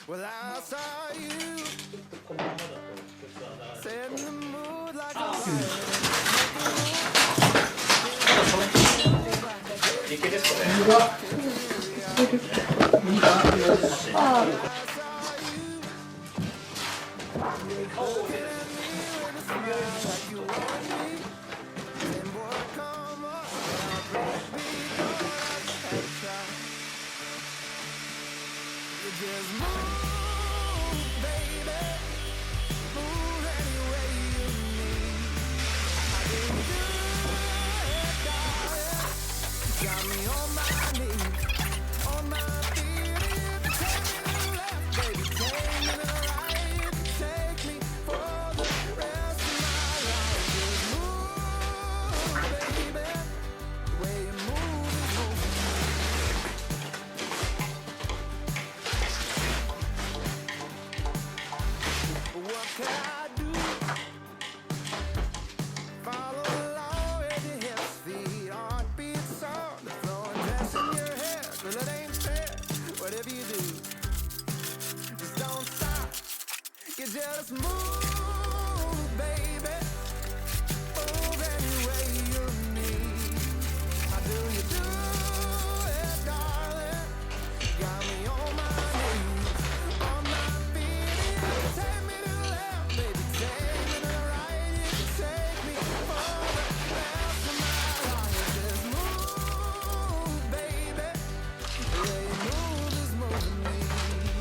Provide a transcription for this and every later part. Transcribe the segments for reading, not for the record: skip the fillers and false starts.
Well, I saw you set in the mood like a just move, baby. Move any way you need. I can do it, darling. Got me on my knees, on my feet. Take me to the left, baby. Take me to the right. Take me for the rest of my life. Just move, baby. The way you move is moving me. What can I do? Follow along with your hips, feet, heartbeats on the floor, dress in your hair, 'cause it ain't fair. Whatever you do, just don't stop. You just move, baby. Move any way you need. How do you do it, darling? Got me on my knees, on my feet. Take me to the left, baby. Take me to the right. You can take me for the rest of my life. Just move, baby. The way you move is moving me.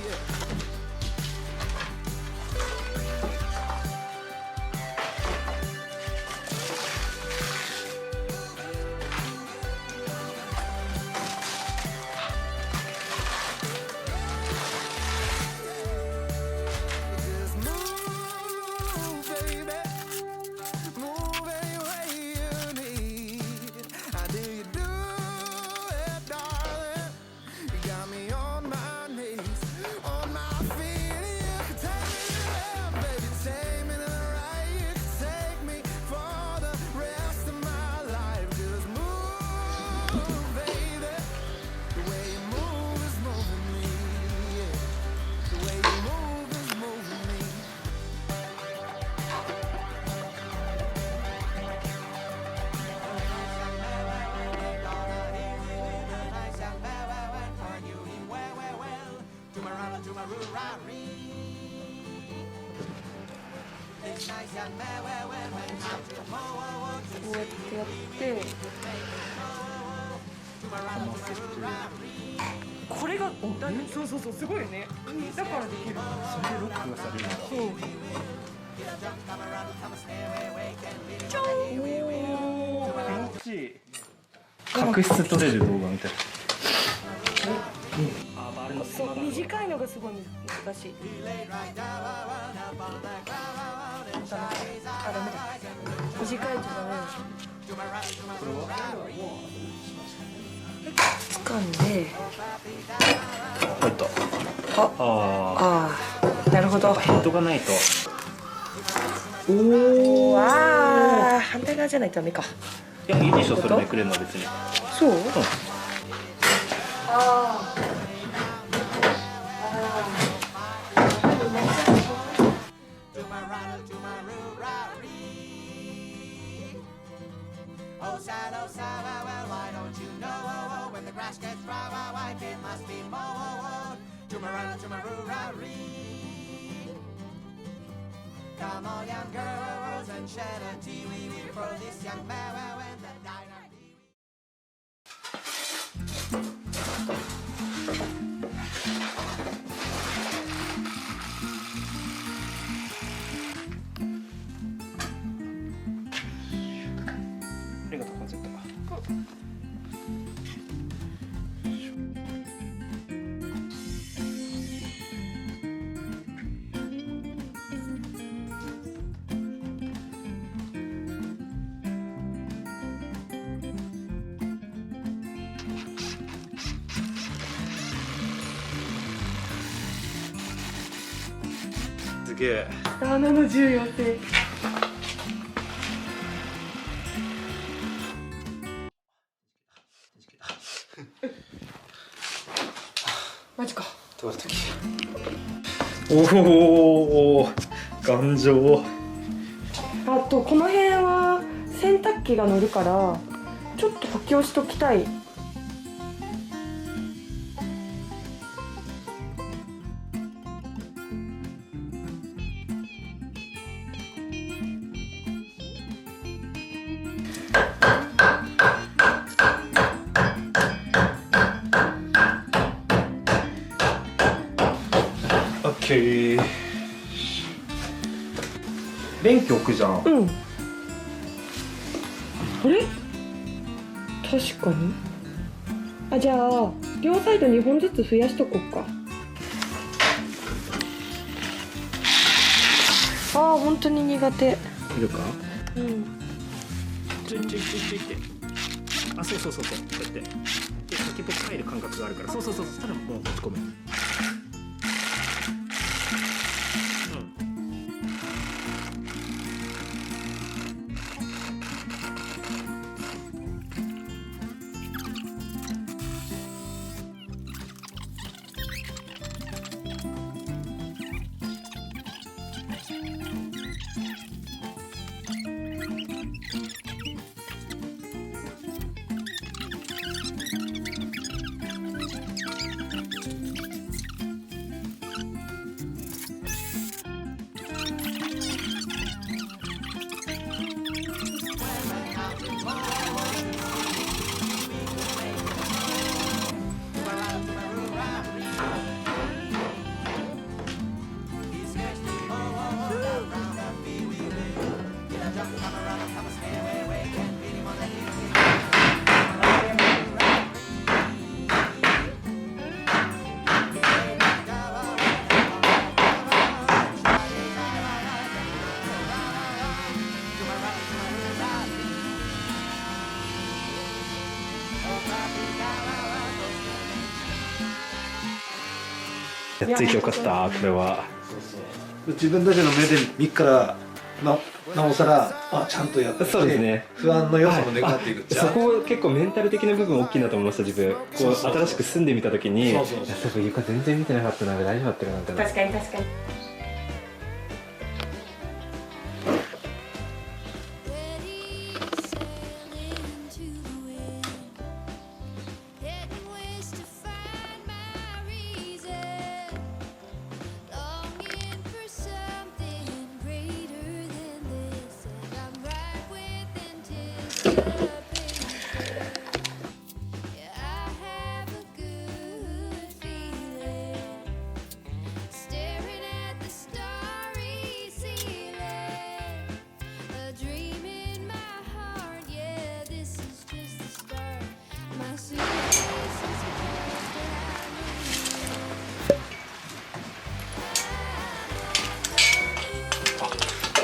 Yeah. Just move, baby. Move any way you need. How do you do it, darling? You got me on my knees, on my feet. You can take me to the left, baby. Take me to the right. You can take me for the rest of my life. Just move, baby. The way you move is moving me. Yeah. The way you move is moving me.こうやってやってこれがそうそうそうすごいよね。だからできる。それでロックがされるんだ。そう。ちょ気持ちいい。角質取れる動画みたい。そう短いのがすごい難しい。あ、ダメだ。短いとダメでしょ。掴んで。入った。ああ、なるほど。ヘッドがないと。おお、ああ、反対側じゃないとダメか。いや、いいでしょ、それめくれるのは別に。そう？うん。ああ。Oh, sad, well, why don't you know? When the grass gets dry, white, it must be mowed. Tumaroo-ree. Come on, young girls, and shed a tea-wee-wee for this young man when the diner be. ありがとう、コンセプト。すげえ。7の重要性。マジか。どうしたっけ。おお、頑丈。あとこの辺は洗濯機が乗るからちょっと補強しときたい。オッケー。便器置くじゃん。うん。あれ？確かに。あ、じゃあ両サイド2本ずつ増やしとこっか。ああ、本当に苦手。いるか。うん。ちょいって。あ、そうこうやって。で、先っぽ入る感覚があるから。そう、そしたらもう持ち込む。やっついてよかった、これは。自分たちの目で見っからなおさらちゃんとやってそうですね。不安の要素もなくなっていくっちゃ、そこ結構メンタル的な部分大きいなと思いました。自分こう新しく住んでみた時に、そう床全然見てなかったな、大丈夫だったかなみたいな。確かに。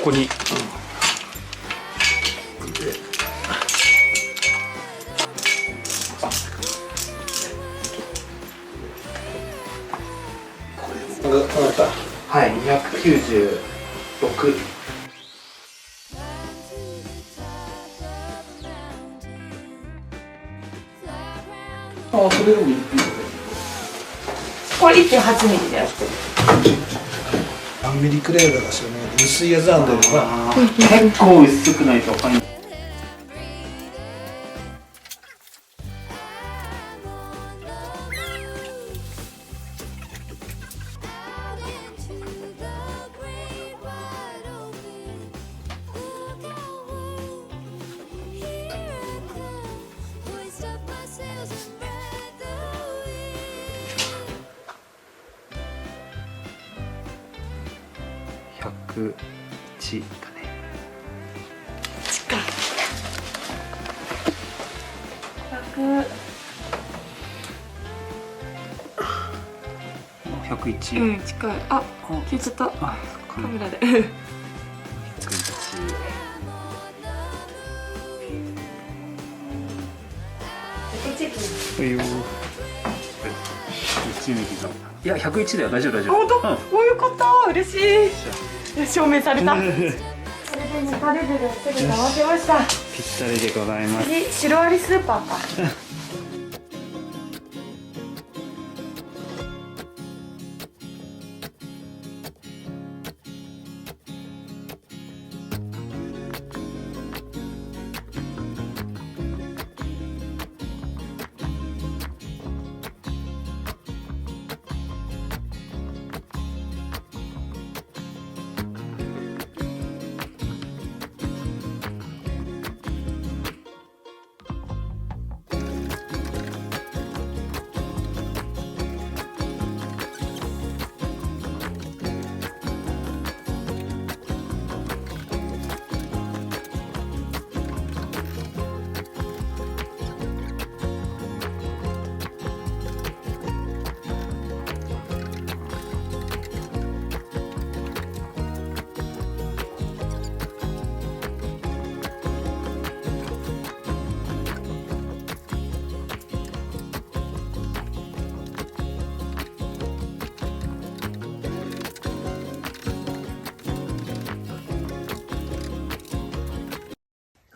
ここに、はい、296。あそれでもいい。これ 1.8 ミリでやってる。何ミリくらいだかしらね、薄いやつなんだよな。結構薄くないとファイン。101だね。101。うん、近い。あ、消えちゃった。カメラで。いいよ。いや、101だよ。大丈夫。本当？お、よかった。嬉しい。証明された。それでネタレベルすぐ合わせました。ぴったりでございます。次、シロアリスーパーか。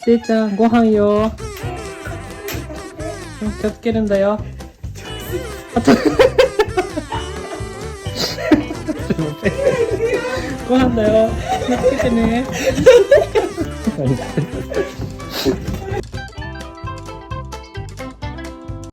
せいちゃんご飯よ。気をつけるんだよ。あとご飯だよ。気をつけてね。